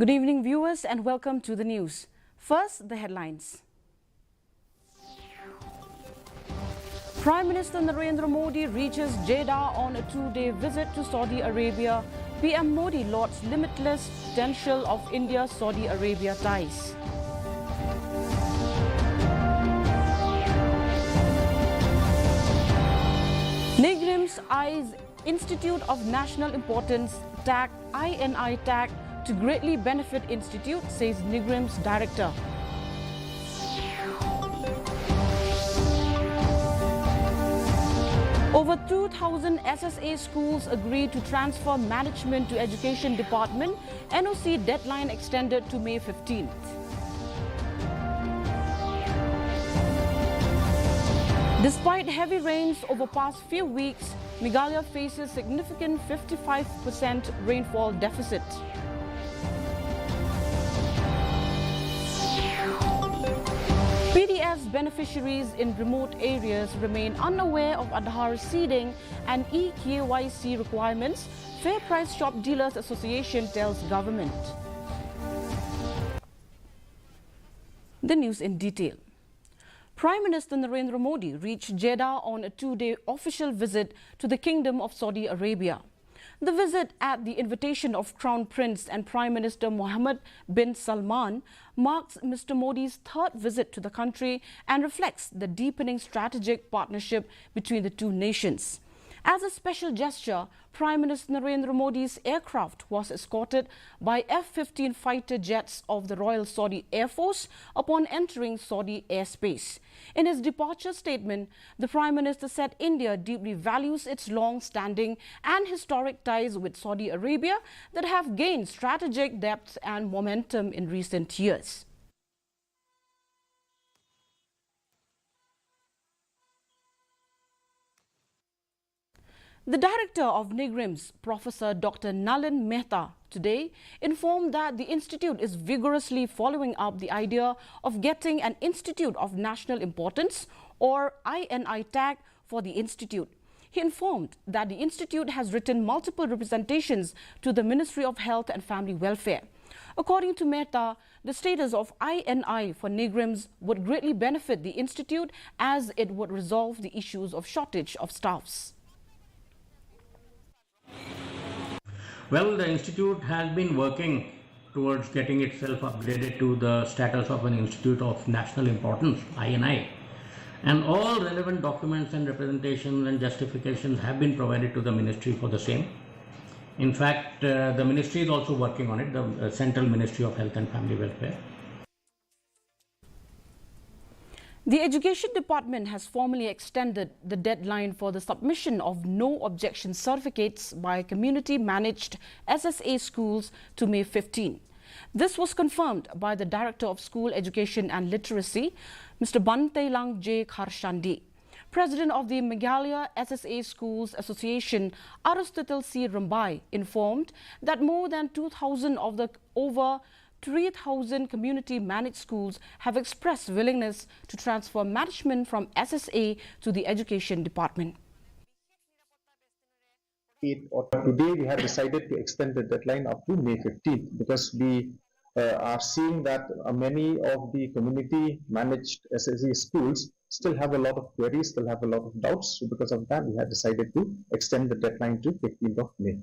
Good evening, viewers, and welcome to the news. First, the headlines. Prime Minister Narendra Modi reaches Jeddah on a two-day visit to Saudi Arabia. PM Modi lauds limitless potential of India-Saudi Arabia ties. NIGRIM's Institute of National Importance tag INI tag to greatly benefit institute, says NIGRIM's director. Over 2,000 SSA schools agreed to transfer management to Education Department. NOC deadline extended to May 15th. Despite heavy rains over past few weeks, Meghalaya faces significant 55% rainfall deficit. PDS beneficiaries in remote areas remain unaware of Aadhaar seeding and eKYC requirements, Fair Price Shop Dealers Association tells government. The news in detail. Prime Minister Narendra Modi reached Jeddah on a two-day official visit to the Kingdom of Saudi Arabia. The visit, at the invitation of Crown Prince and Prime Minister Mohammed bin Salman, marks Mr. Modi's third visit to the country and reflects the deepening strategic partnership between the two nations. As a special gesture, Prime Minister Narendra Modi's aircraft was escorted by F-15 fighter jets of the Royal Saudi Air Force upon entering Saudi airspace. In his departure statement, the Prime Minister said India deeply values its long-standing and historic ties with Saudi Arabia that have gained strategic depth and momentum in recent years. The director of NIGRIMS, Professor Dr. Nalin Mehta, today informed that the institute is vigorously following up the idea of getting an Institute of National Importance or INI tag for the institute. He informed that the institute has written multiple representations to the Ministry of Health and Family Welfare. According to Mehta, the status of INI for NIGRIMS would greatly benefit the institute as it would resolve the issues of shortage of staffs. Well, the institute has been working towards getting itself upgraded to the status of an Institute of National Importance, INI. And all relevant documents and representations and justifications have been provided to the ministry for the same. In fact, the ministry is also working on it, the Central Ministry of Health and Family Welfare. The Education Department has formally extended the deadline for the submission of no objection certificates by community-managed SSA schools to May 15. This was confirmed by the Director of School Education and Literacy, Mr. Bantailang J. Kharshandi. President of the Meghalaya SSA Schools Association, Aristotle C. Rambai, informed that more than 2,000 of the over 3,000 community-managed schools have expressed willingness to transfer management from SSA to the Education Department. Today we have decided to extend the deadline up to May 15th because we are seeing that many of the community-managed SSA schools still have a lot of queries, still have a lot of doubts. So because of that, we have decided to extend the deadline to 15th of May.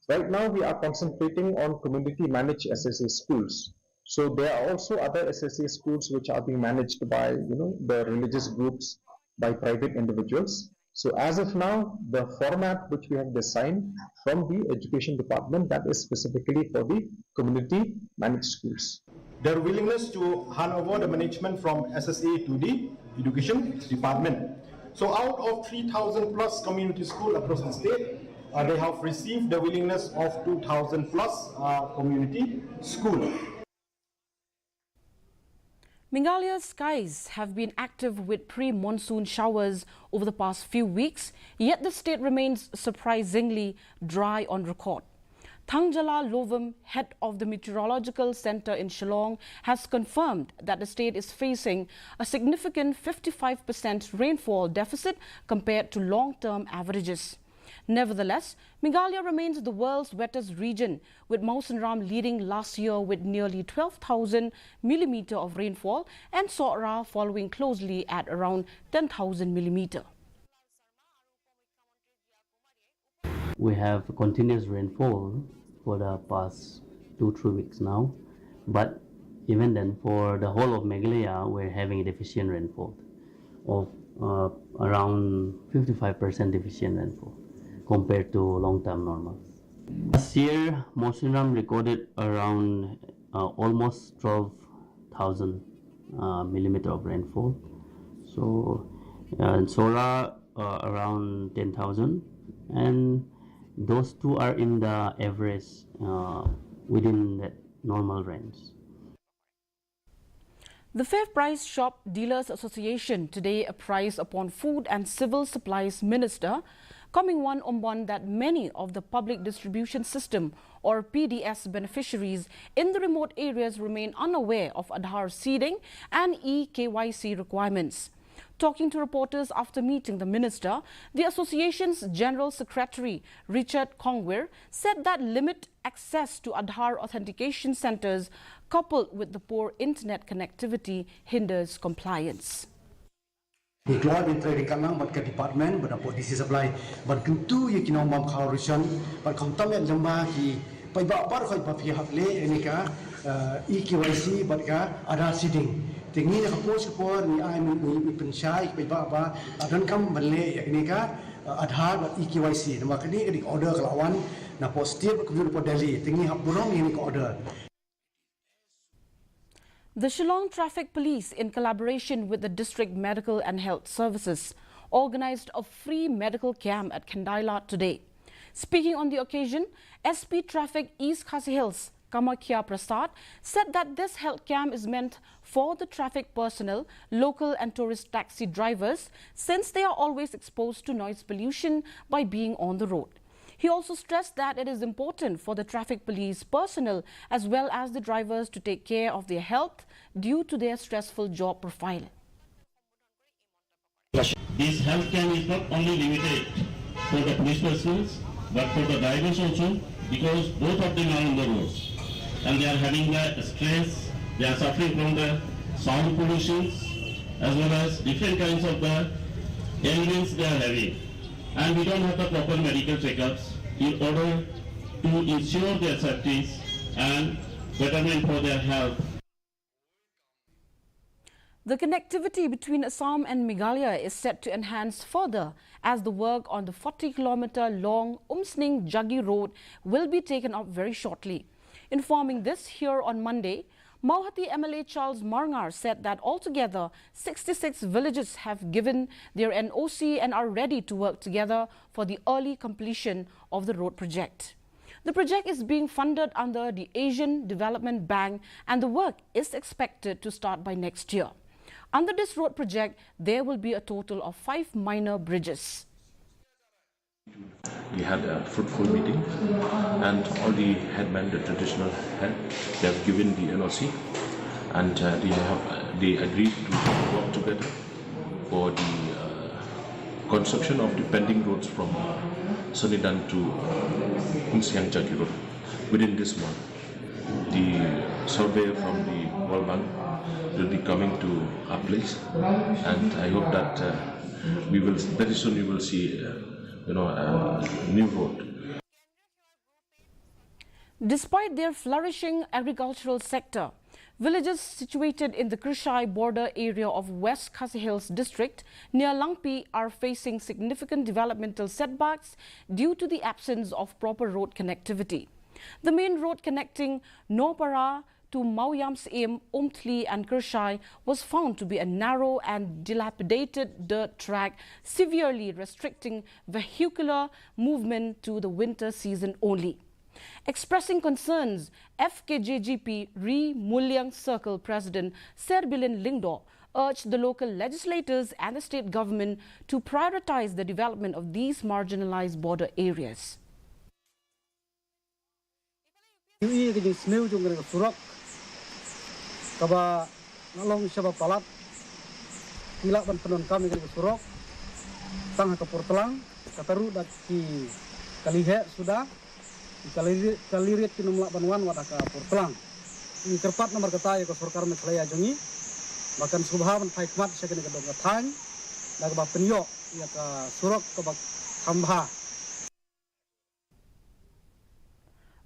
Right now, we are concentrating on community-managed SSA schools. So there are also other SSA schools which are being managed by, the religious groups, by private individuals. So as of now, the format which we have designed from the Education Department, that is specifically for the community-managed schools. Their willingness to hand over the management from SSA to the Education Department. So out of 3,000 plus community schools across the state, they have received the willingness of 2,000 plus community schools. Meghalaya's skies have been active with pre-monsoon showers over the past few weeks, yet the state remains surprisingly dry on record. Thangjala Lovum, head of the Meteorological Center in Shillong, has confirmed that the state is facing a significant 55% rainfall deficit compared to long-term averages. Nevertheless, Meghalaya remains the world's wettest region, with Mawsynram leading last year with nearly 12,000 millimeter of rainfall and Sora following closely at around 10,000 millimeter. We have continuous rainfall for the past 2-3 weeks now, but even then, for the whole of Meghalaya, we're having a deficient rainfall of around 55% deficient rainfall compared to long-term normals. Last year, Mawsynram recorded around almost 12,000 millimeter of rainfall. So, in Sora around 10,000, and those two are in the average within that normal range. The Fair Price Shop Dealers Association today apprised upon Food and Civil Supplies Minister Coming One that many of the public distribution system or PDS beneficiaries in the remote areas remain unaware of Aadhaar seeding and eKYC requirements. Talking to reporters after meeting the minister, the association's General Secretary Richard Kongwir said that limited access to Aadhaar authentication centres coupled with the poor internet connectivity hinders compliance. Keluar di trading kanang bat ke department bat apa DC supply bat kentu ye kinong mam khaurishan bat kontam ya lamba ki pai ba par khoi ba pihak le ini ka eKYC bat ka ada seeding tingni ka post por ni ai mi pensyai pai ba adan kam balle ya ini ka Aadhaar bat eKYC nama kini di order kelawan na positif ke po Delhi tingni hak burong ini ka order. The Shillong Traffic Police, in collaboration with the District Medical and Health Services, organised a free medical camp at Kandaila today. Speaking on the occasion, SP Traffic East Khasi Hills, Kamakhya Prasad, said that this health camp is meant for the traffic personnel, local and tourist taxi drivers, since they are always exposed to noise pollution by being on the road. He also stressed that it is important for the traffic police personnel as well as the drivers to take care of their health due to their stressful job profile. This health camp is not only limited for the police personnel but for the drivers also, because both of them are on the roads and they are having the stress, they are suffering from the sound pollution as well as different kinds of the ailments they are having. And we don't have the proper medical checkups in order to ensure their safety and betterment for their health. The connectivity between Assam and Meghalaya is set to enhance further as the work on the 40-kilometer long Umsning-Jaggi road will be taken up very shortly. Informing this here on Monday, Mauhati MLA Charles Marngar said that altogether 66 villages have given their NOC and are ready to work together for the early completion of the road project. The project is being funded under the Asian Development Bank and the work is expected to start by next year. Under this road project, there will be a total of 5 minor bridges. We had a fruitful meeting and all the headmen, the traditional head, they have given the NOC and they agreed to work together for the construction of the pending roads from Sonidan to Umsning-Jaggi Road within this month. The surveyor from the World Bank will be coming to our place and I hope that very soon we will see a new road. Despite their flourishing agricultural sector, villages situated in the Krishai border area of West Khasi Hills district near Langpi are facing significant developmental setbacks due to the absence of proper road connectivity. The main road connecting Nopara to Mauyamsim, Umtli and Krishai was found to be a narrow and dilapidated dirt track, severely restricting vehicular movement to the winter season only. Expressing concerns, FKJGP Re Mulyang Circle President Serbilin Lingdo urged the local legislators and the state government to prioritize the development of these marginalized border areas. Kaba nalong siapa palat kilak ban penon kami ke surok tang ke portelang kataru dak ki kalihe sudah kalirit kinumla banwan wadaka portlang ini kerpat nomor kata ya ko sarkar Meghalaya jongi bahkan subhaban hikmat sekene kedong katang dak ba penyo ya ka surok ka bak hamba.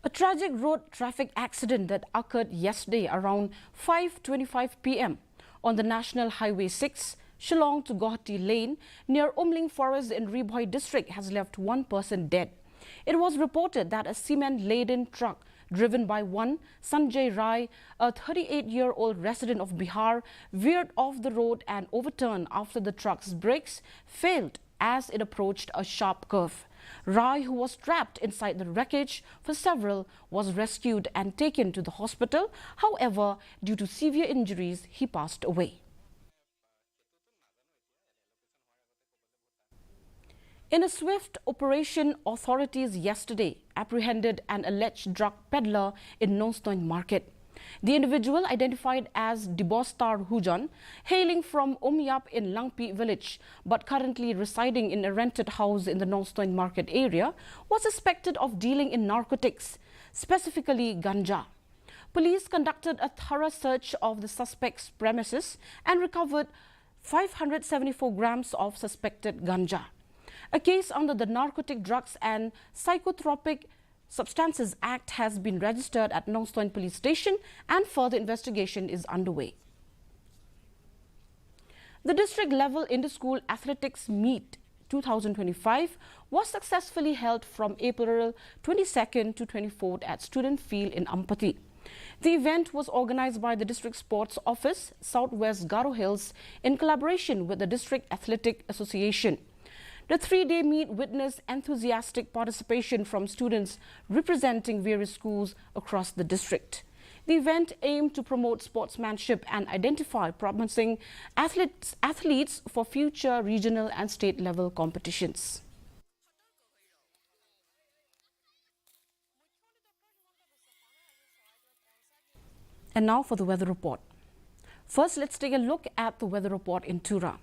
A tragic road traffic accident that occurred yesterday around 5:25 p.m. on the National Highway 6, Shillong to Guwahati Lane near Umling Forest in Riboy district has left one person dead. It was reported that a cement-laden truck driven by one Sanjay Rai, a 38-year-old resident of Bihar, veered off the road and overturned after the truck's brakes failed as it approached a sharp curve. Rai, who was trapped inside the wreckage for several, was rescued and taken to the hospital. However, due to severe injuries, he passed away. In a swift operation, authorities yesterday apprehended an alleged drug peddler in Nonstoin Market. The individual, identified as Dibostar Hujan, hailing from Umyap in Langpi village but currently residing in a rented house in the Nonstoin Market area, was suspected of dealing in narcotics, specifically ganja. Police conducted a thorough search of the suspect's premises and recovered 574 grams of suspected ganja. A case under the Narcotic Drugs and Psychotropic Substances Act has been registered at Nonstoin Police Station and further investigation is underway. The district-level inter-school athletics meet 2025 was successfully held from April 22nd to 24th at Student Field in Ampati. The event was organized by the District Sports Office, Southwest Garo Hills, in collaboration with the District Athletic Association. The three-day meet witnessed enthusiastic participation from students representing various schools across the district. The event aimed to promote sportsmanship and identify promising athletes for future regional and state-level competitions. And now for the weather report. First, let's take a look at the weather report in Tura.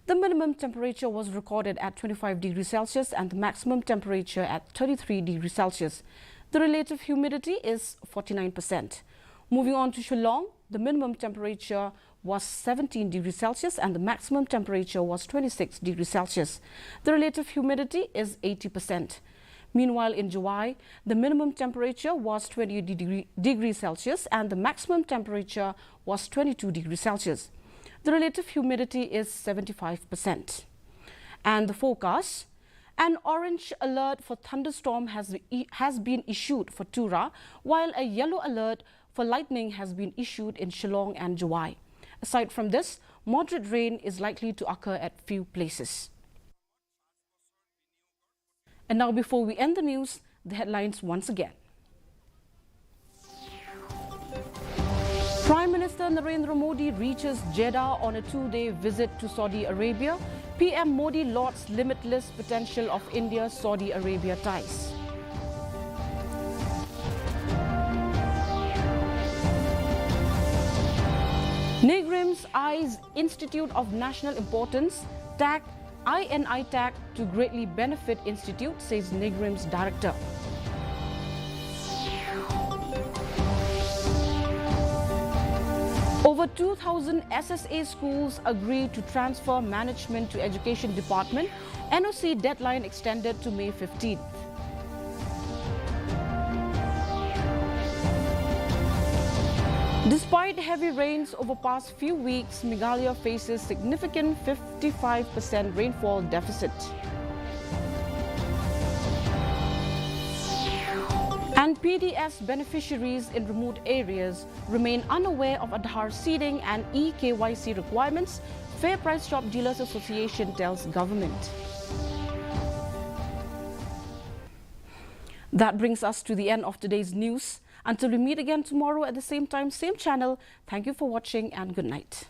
The minimum temperature was recorded at 25 degrees Celsius and the maximum temperature at 33 degrees Celsius. The relative humidity is 49%. Moving on to Shillong, the minimum temperature was 17 degrees Celsius and the maximum temperature was 26 degrees Celsius. The relative humidity is 80%. Meanwhile, in July, the minimum temperature was 20 degrees Celsius and the maximum temperature was 22 degrees Celsius. The relative humidity is 75%. And the forecast: an orange alert for thunderstorm has been issued for Tura, while a yellow alert for lightning has been issued in Shillong and Juwai. Aside from this, moderate rain is likely to occur at few places. And now, before we end the news, the headlines once again. Prime Minister Narendra Modi reaches Jeddah on a two-day visit to Saudi Arabia. PM Modi lauds limitless potential of India-Saudi Arabia ties. NIGRIM's EYES Institute of National Importance tag INI tag to greatly benefit Institute, says NIGRIM's director. Over 2,000 SSA schools agreed to transfer management to Education Department. NOC deadline extended to May 15th. Despite heavy rains over past few weeks, Meghalaya faces significant 55% rainfall deficit. And PDS beneficiaries in remote areas remain unaware of Aadhaar seeding and eKYC requirements, Fair Price Shop Dealers Association tells government. That brings us to the end of today's news. Until we meet again tomorrow at the same time, same channel, thank you for watching and good night.